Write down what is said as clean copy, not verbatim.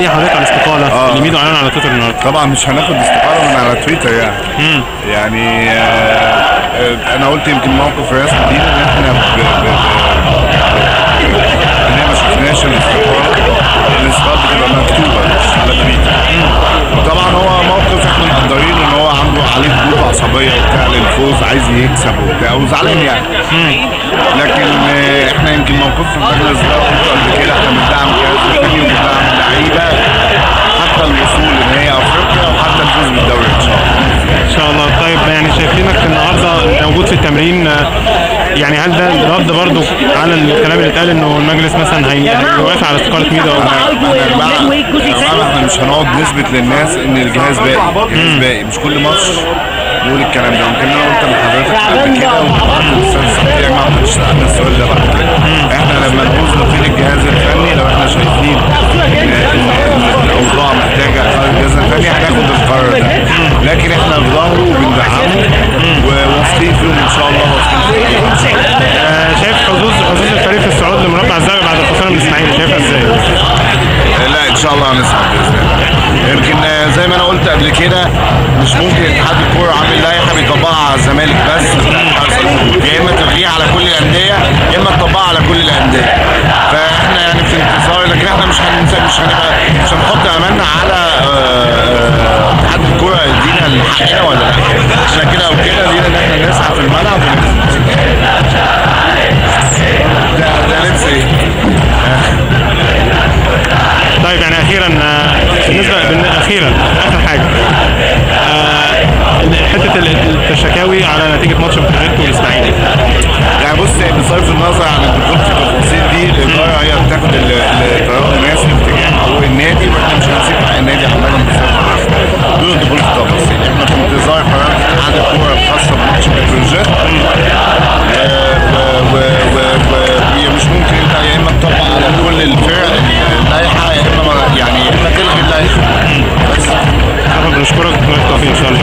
ليه حضرتك على الاستقالة اللي ميدو اعلن على تويتر النهارده؟ طبعا مش هناخد استقالة من على تويتر يعني انا قلت يمكن موقف رئاسة المدينة ان احنا ما شفناش الاستقالة بتبقى مكتوبة مش على تويتر. طبعا هو موقف احنا مقدرين ان هو عنده عليه ضغوط عصبية وبتاع للفوز، عايز يكسب وبتاع وزعلان يعني. لكن احنا يمكن موقفنا في مجلس الإدارة قبل كده احنا بندعم جهاز فني وبندعم لعيبة حتى الوصول لنهائي افريقيا وحتى الفوز بالدوري ان شاء الله. ان شاء الله. طيب يعني شايفينك النهارده موجود في التمرين، يعني هل ده رد برضو على الكلام اللي اتقال انه المجلس مثلا هيوافق على استقالة ميدو؟ احنا مش هنقعد نثبت للناس ان الجهاز باقي، مش كل ماتش نقول الكلام ده. ممكن انا قلت لحضرتك قبل كده ما عملتش سالنا السؤال ده بعد كده. احنا لما نعوز نطيل الجهاز الفني لو احنا شايفين ان الاوضاع محتاجه الجهاز الفني هناخد القرار ده، لكن احنا في ظهره وبندعمه وواثقين فيهم ان شاء الله. شايف حظوظ الفريق في الصعود لمربع الذهبي بعد الخساره من الاسماعيلي شايفها ازاي؟ لا ان شاء الله هنصعد باذن الله. يمكن زي ما انا قلت قبل كده مش ممكن اتحاد الكوره عامل لائحه بيطبقها على الزمالك بس، يا اما تلغيها على كل الانديه يا اما تطبقها على كل الانديه. فاحنا يعني في انتصار، لكن احنا مش هنحط املنا على اتحاد الكوره يدينا حقنا ولا لا. احنا كده او كده لينا ان احنا نسعى في الملعب ده نفسي ايه. طيب يعني اخيرا اخر حاجه حته التشكاوي على نتيجه ماتش بتروجيت والاسماعيلي. يعني بص بصرف النظر عن الدخول في التفاصيل دي، الاداره هي بتاخد القرار المناسب تجاه حقوق النادي، واحنا مش هنسيب حق النادي عمال دون الدخول في التفاصيل. احنا في انتظار قرار اتحاد الكوره الخاصه بماتش بتروجيت، وهي مش ممكن انت يا اما تطبق على كل الفرق اللائحه يا اما يعني تلغي اللائحه بس. بنشكرك بالتوفيق ان شاء الله.